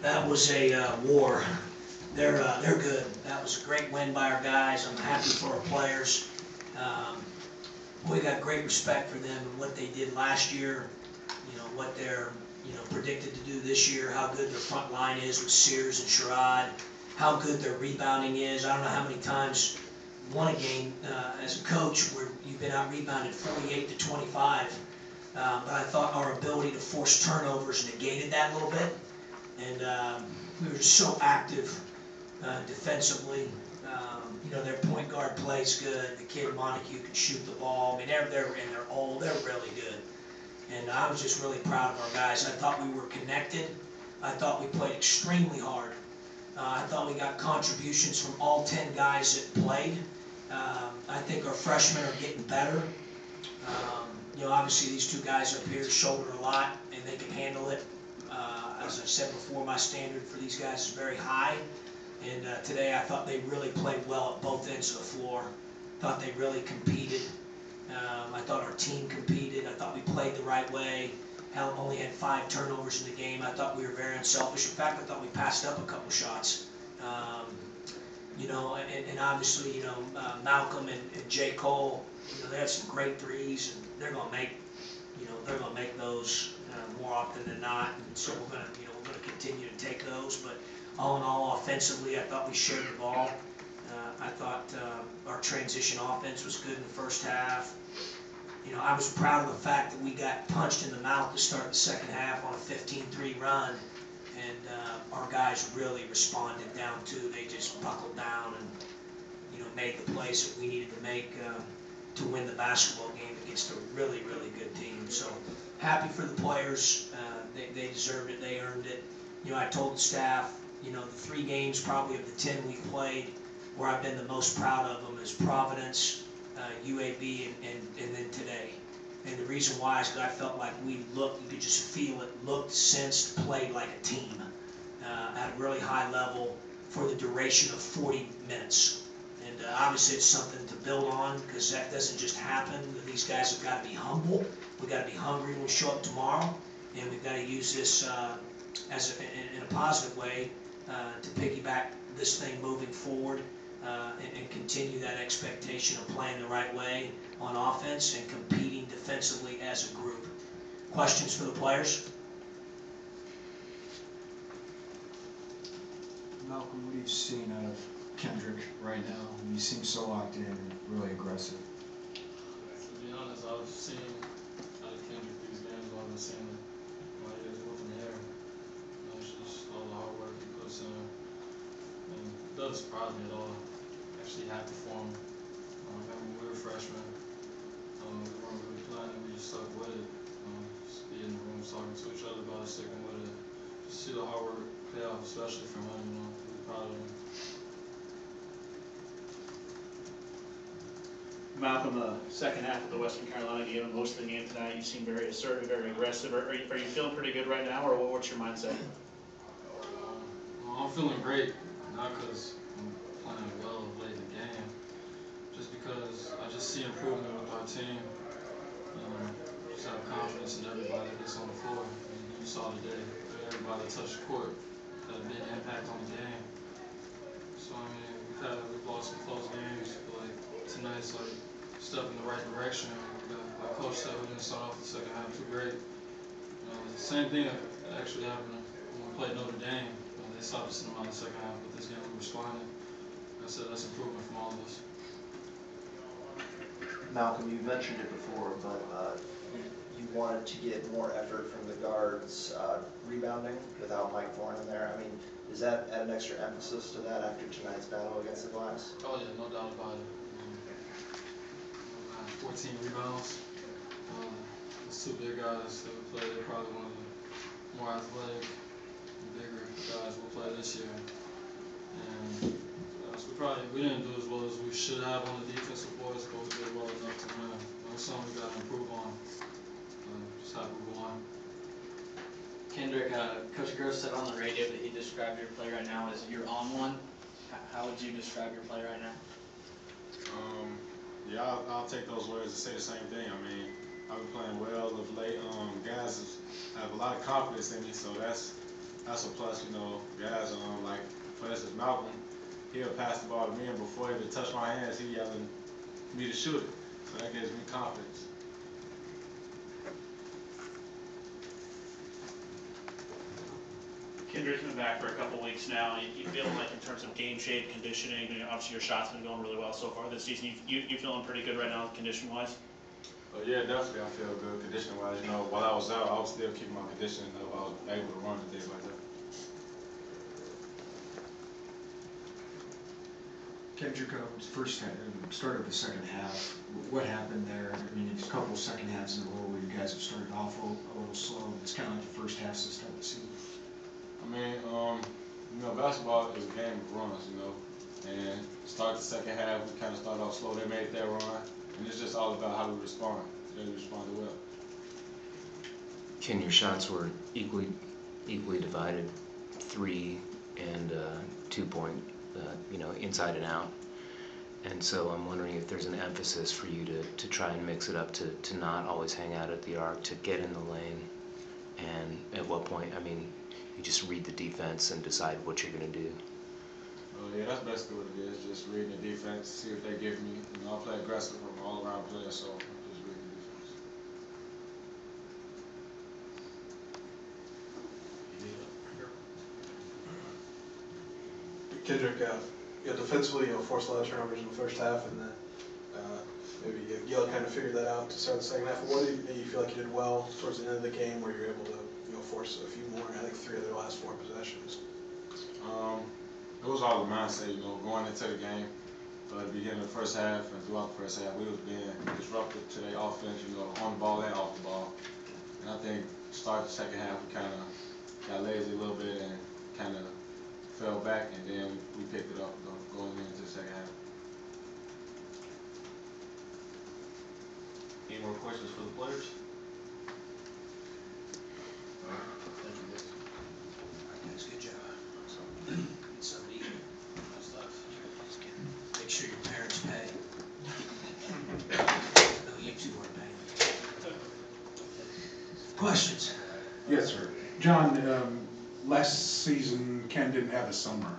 That was a war. They're good. That was a great win by our guys. I'm happy for our players. We got great respect for them and what they did last year. You know what they're predicted to do this year. How good their front line is with Sears and Sherrod. How good their rebounding is. I don't know how many times won a game as a coach where you've been out rebounded 48 to 25. But I thought our ability to force turnovers negated that a little bit. And we were just so active defensively. Their point guard plays good. The kid Montague can shoot the ball. I mean, they're old. They're really good. And I was just really proud of our guys. I thought we were connected. I thought we played extremely hard. I thought we got contributions from all 10 guys that played. I think our freshmen are getting better. Obviously these two guys up here shoulder a lot, and they can handle it. As I said before, my standard for these guys is very high. And today I thought they really played well at both ends of the floor. Thought they really competed. I thought our team competed. I thought we played the right way. Hell, only had 5 turnovers in the game. I thought we were very unselfish. In fact, I thought we passed up a couple shots. And obviously, Malcolm and J. Cole, they have some great threes, and they're going to make those more often than not. And so we're going to continue to take those. But all in all, offensively, I thought we shared the ball. I thought our transition offense was good in the first half. I was proud of the fact that we got punched in the mouth to start the second half on a 15-3 run, and our guys really responded down two. They just buckled down and made the plays that we needed to make to win the basketball game against a really, really good team. So happy for the players. They deserved it. They earned it. I told the staff, the 3 games probably of the 10 we played where I've been the most proud of them is Providence, UAB, and then today. And the reason why is because I felt like we looked, you could just feel it, looked, sensed, played like a team at a really high level for the duration of 40 minutes. And obviously it's something to build on because that doesn't just happen. These guys have got to be humble. We've got to be hungry when we show up tomorrow. And we've got to use this in a positive way to piggyback this thing moving forward. And continue that expectation of playing the right way on offense and competing defensively as a group. Questions for the players? Malcolm, what have you seen out of Kendrick right now? He seems so locked in and really aggressive. To be honest, I've seen out of Kendrick these games while I've been seeing him while he was whooping the air. It's just all the hard work he puts in. And it doesn't surprise me at all. Actually happy for him. When we were freshmen, we weren't really playing, we just stuck with it. Just be in the room talking to each other about it, sticking with it. Just see the hard work pay off, especially from him. Really proud of him. Malcolm, second half of the Western Carolina game, most of the game tonight, you seem very assertive, very aggressive. Are you feeling pretty good right now, or what's your mindset? I'm feeling great, not because I'm playing well late in the game, just because I just see improvement with our team. Just have confidence in everybody that gets on the floor. You saw today, everybody that touched the court had a big impact on the game. So we've lost some close games, but tonight's like a step in the right direction. Like Coach said, we didn't start off the second half too great. The same thing actually happened when we played Notre Dame. They stopped us in the second half, but this game we responded. I said that's improvement from all of us. Malcolm, you mentioned it before, but you wanted to get more effort from the guards rebounding without Mike Thorne in there. I mean, does that add an extra emphasis to that after tonight's battle against the Glass? Oh yeah, no doubt about it. 14 rebounds. Those 2 big guys that we played, they're probably one of the more athletic, bigger guys we'll play this year. And so we didn't do as well as we should have on the defensive boards, but we did well enough to win. That's something we got to improve on. Just happy we won. Kendrick, Coach Groce said on the radio that he described your play right now as you're on one. How would you describe your play right now? Yeah, I'll take those words and say the same thing. I mean, I've been playing well of late. Guys have a lot of confidence in me, so that's that's a plus, you know, guys, like, for instance, Malcolm, he'll pass the ball to me, and before he even touch my hands, he yelling me to shoot it. So that gives me confidence. Kendrick's been back for a couple weeks now. You feel like in terms of game shape, conditioning, obviously your shot's been going really well so far this season. You feeling pretty good right now condition-wise? But yeah, definitely I feel good condition-wise. You know, while I was out, I was still keeping my conditioning up. I was able to run and things like that. Kendrick, start of the second half, what happened there? I mean, it's a couple second halves in a row where you guys have started off a little slow. It's kind of like the first half to start the season. I mean, you know, basketball is a game of runs, you know, and start the second half, we kind of started off slow. They made their run, and it's just all about how we respond. They responded well. Ken, your shots were equally divided, 3 and 2 point, you know, inside and out. And so I'm wondering if there's an emphasis for you to try and mix it up, to not always hang out at the arc, to get in the lane, and at what point, I mean, you just read the defense and decide what you're going to do. Yeah, that's basically what it is, just reading the defense, see if they give me, you know, I play aggressive from an all-around player, so I'm just reading the defense. Kendrick, defensively, forced a lot of turnovers in the first half, and then maybe Yale kind of figured that out to start the second half. What do you feel like you did well towards the end of the game, where you're able to force a few more? I think 3 of their last 4 possessions. It was all the mindset, you know, going into the game. At the beginning of the first half and throughout the first half, we was being disruptive to their offense, you know, on the ball and off the ball. And I think start the second half, we kind of got lazy a little bit and kind of fell back, and then we picked it up going into the second half. Any more questions for the players? All right. Thank you, guys. That's a good job. Get something to eat. Good stuff. Make sure your parents pay. No, you two weren't paying. Questions? Yes, sir. John, last season Ken didn't have a summer,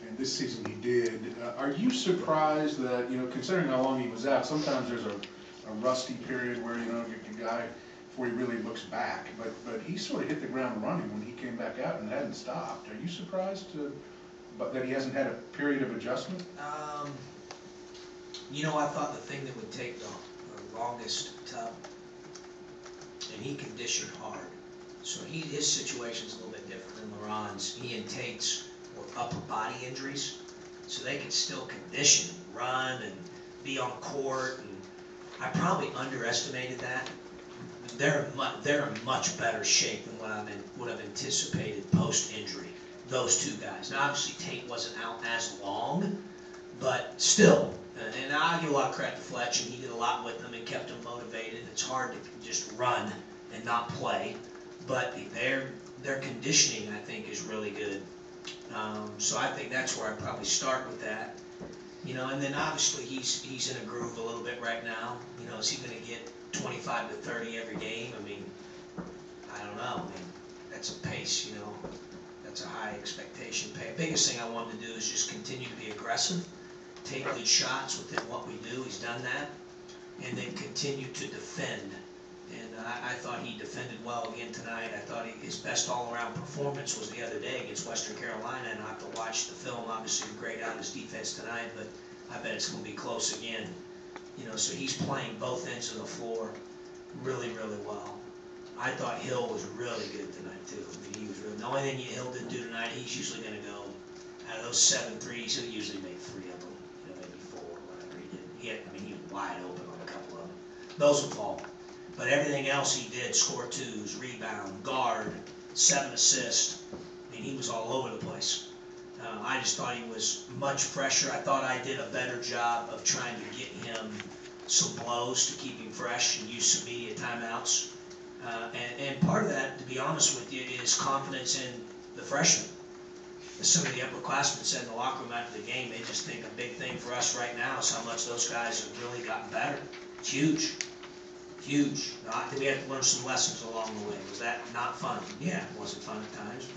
and this season he did. Are you surprised that, considering how long he was out, sometimes there's a rusty period where, the guy, before he really looks back, but he sort of hit the ground running when he came back out and hadn't stopped. Are you surprised that he hasn't had a period of adjustment? I thought the thing that would take the longest, and he conditioned hard. So his situation's a little bit different than LeBron's. He and Tate's were upper body injuries, so they could still condition, run, and be on court. And I probably underestimated that. They're in much better shape than what I've anticipated post-injury. Those two guys. Now, obviously, Tate wasn't out as long, but still. And I give a lot of credit to Fletch, and he did a lot with them and kept them motivated. It's hard to just run and not play, but their conditioning, I think, is really good. So I think that's where I'd probably start with that. And then obviously he's in a groove a little bit right now. Is he going to get 25 to 30 every game? I mean, I don't know. I mean, that's a pace, that's a high expectation pace. Biggest thing I want him to do is just continue to be aggressive, take good shots within what we do. He's done that. And then continue to defend. And I thought he defended well again tonight. I thought his best all-around performance was the other day against Western Carolina, and I have to watch the film. Obviously, grade out his defense tonight, but I bet it's going to be close again. So he's playing both ends of the floor really, really well. I thought Hill was really good tonight, too. I mean, he was really, the only thing Hill didn't do tonight, he's usually going to go, out of those 7 threes, he'll usually make 3 of them, maybe 4, whatever he did. He was wide open on a couple of them. Those will fall. But everything else he did, score 2s, rebound, guard, 7 assists. I mean, he was all over the place. I just thought he was much fresher. I thought I did a better job of trying to get him some blows to keep him fresh and use some media timeouts. And part of that, to be honest with you, is confidence in the freshmen. As some of the upperclassmen said in the locker room after the game, they just think a big thing for us right now is how much those guys have really gotten better. It's huge. huge. We had to learn some lessons along the way. Was that not fun? Yeah, it wasn't fun at times.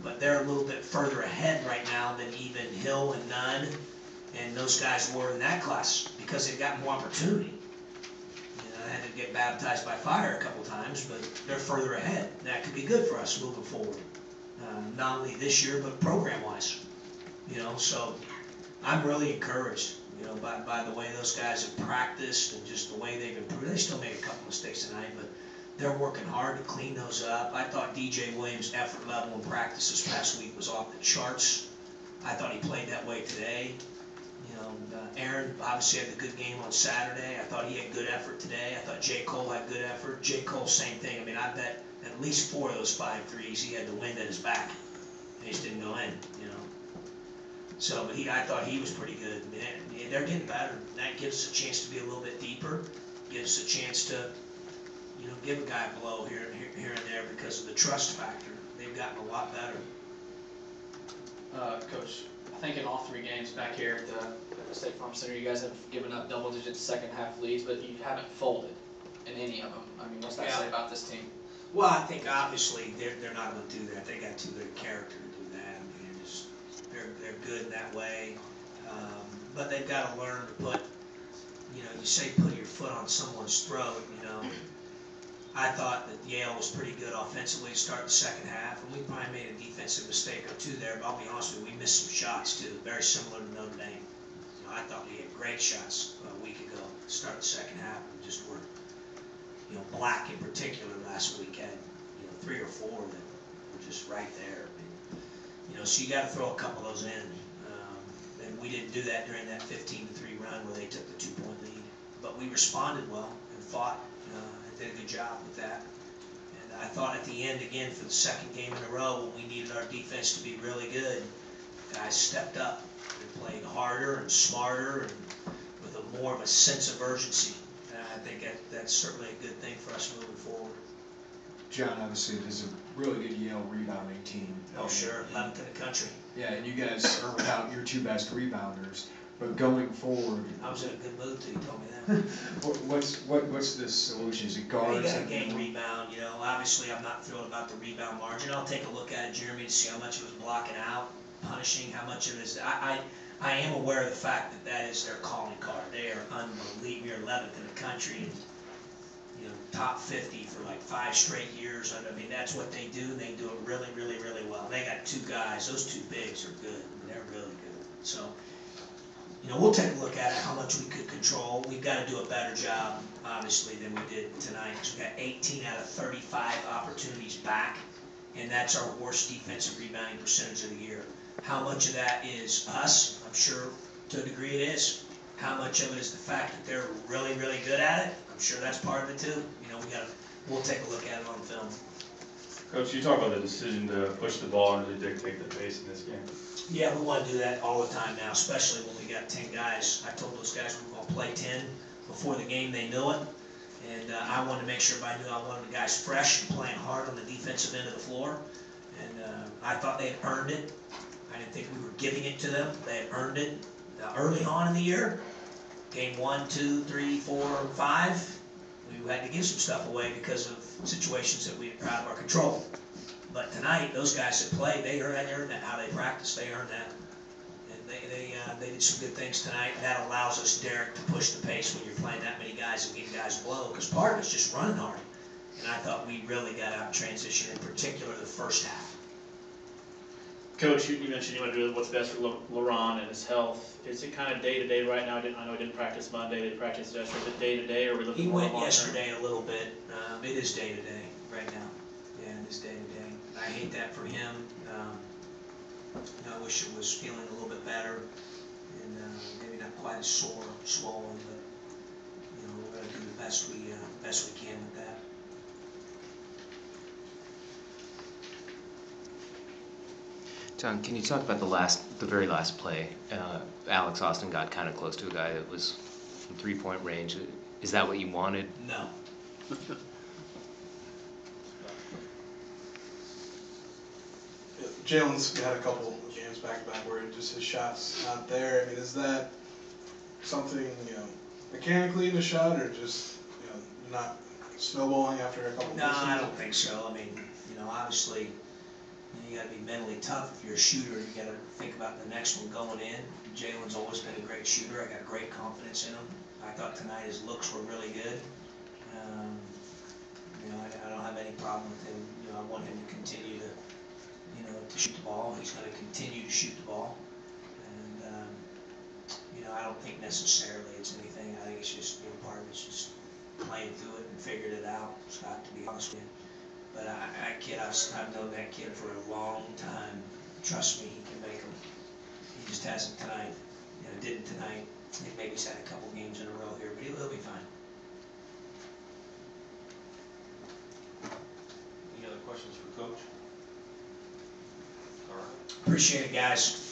But they're a little bit further ahead right now than even Hill and Nunn and those guys were in that class because they've got more opportunity. I had to get baptized by fire a couple times, but they're further ahead. That could be good for us moving forward, not only this year but program-wise. So I'm really encouraged, by the way those guys have practiced and just the way they've improved. They still made a couple mistakes tonight, but they're working hard to clean those up. I thought DJ Williams' effort level in practice this past week was off the charts. I thought he played that way today. Aaron obviously had a good game on Saturday. I thought he had good effort today. I thought J. Cole had good effort. J. Cole, same thing. I mean, I bet at least 4 of those 5 threes he had the wind at his back. And he just didn't go in, So, but I thought he was pretty good. I mean, they're getting better. That gives us a chance to be a little bit deeper. Gives us a chance to, give a guy a blow here and there because of the trust factor. They've gotten a lot better. Coach, I think in all 3 games back here at the State Farm Center, you guys have given up double-digit second-half leads, but you haven't folded in any of them. I mean, what's that say about this team? Well, I think obviously they're not going to do that. They got too good a character to do that. I mean, they're good in that way, but they've got to learn to put, you say put your foot on someone's throat. I thought that Yale was pretty good offensively to start the second half, and we probably made a defensive mistake or 2 there, but I'll be honest with you, we missed some shots too, very similar to Notre Dame. I thought we had great shots a week ago to start the second half. We just were, Black in particular last week had, 3 or 4 that were just right there. I mean, so you got to throw a couple of those in. And we didn't do that during that 15-3 run where they took the 2-point lead. But we responded well and fought. Did a good job with that. And I thought at the end, again, for the second game in a row, when we needed our defense to be really good, guys stepped up and played harder and smarter and with more of a sense of urgency. And I think that's certainly a good thing for us moving forward. John, obviously, there's a really good Yale rebounding team. Oh, sure. 11th in the country. Yeah, and you guys are without your 2 best rebounders. But going forward, I was in a good mood till you told me that. what's the solution? Is it guards? You got to gain rebound. Obviously I'm not thrilled about the rebound margin. I'll take a look at it, Jeremy, to see how much it was blocking out, punishing, how much of it is. I am aware of the fact that is their calling card. They are unbelievable. We're 11th in the country, and top 50 for like 5 straight years. I mean, that's what they do, and they do it really, really, really well. They got 2 guys. Those 2 bigs are good. I mean, they're really good. So. We'll take a look at it, how much we could control. We've got to do a better job, obviously, than we did tonight, because we got 18 out of 35 opportunities back, and that's our worst defensive rebounding percentage of the year. How much of that is us? I'm sure to a degree it is. How much of it is the fact that they're really, really good at it? I'm sure that's part of it too. We'll take a look at it on film. Coach, you talk about the decision to push the ball and to dictate the pace in this game. Yeah, we want to do that all the time now, especially when we got 10 guys. I told those guys we were going to play 10 before the game. They knew it. And I wanted to make sure everybody knew I wanted the guys fresh and playing hard on the defensive end of the floor. And I thought they had earned it. I didn't think we were giving it to them. They had earned it early on in the year. Game 1, 2, 3, 4, 5. We had to give some stuff away because of situations that we were out of our control. But tonight, those guys that played, they earned that. How they practiced, they earned that. And they did some good things tonight. And that allows us, Derek, to push the pace when you're playing that many guys and getting guys blow. Because part of it's just running hard. And I thought we really got out in transition, in particular the first half. Coach, you mentioned you want to do what's best for LaRon and his health. Is it kind of day-to-day right now? I know he didn't practice Monday, they practiced yesterday. Is it day-to-day, or are we looking more long-term? He went yesterday a little bit. It is day-to-day right now. Yeah, it is day-to-day. I hate that for him. I wish it was feeling a little bit better and maybe not quite as sore, swollen, but we're going to do the best we can with that. John, can you talk about the very last play? Alex Austin got kind of close to a guy that was from 3-point range. Is that what you wanted? No. Jalen's had a couple of games back-to-back where just his shot's not there. I mean, is that something, mechanically in the shot, or just, not snowballing after a couple of No, weeks? I don't think so. I mean, obviously, you gotta be mentally tough. If you're a shooter, you gotta think about the next one going in. Jalen's always been a great shooter. I got great confidence in him. I thought tonight his looks were really good. I don't have any problem with him. I want him to continue to, to shoot the ball. He's gonna continue to shoot the ball. And, I don't think necessarily it's anything. I think it's just, part of it's just playing through it and figured it out, Scott, to be honest with you. But I've known that kid for a long time. Trust me, he can make them. He just hasn't tonight. Didn't tonight. I think maybe he's had a couple games in a row here, but he'll be fine. Any other questions for Coach? All right. Appreciate it, guys.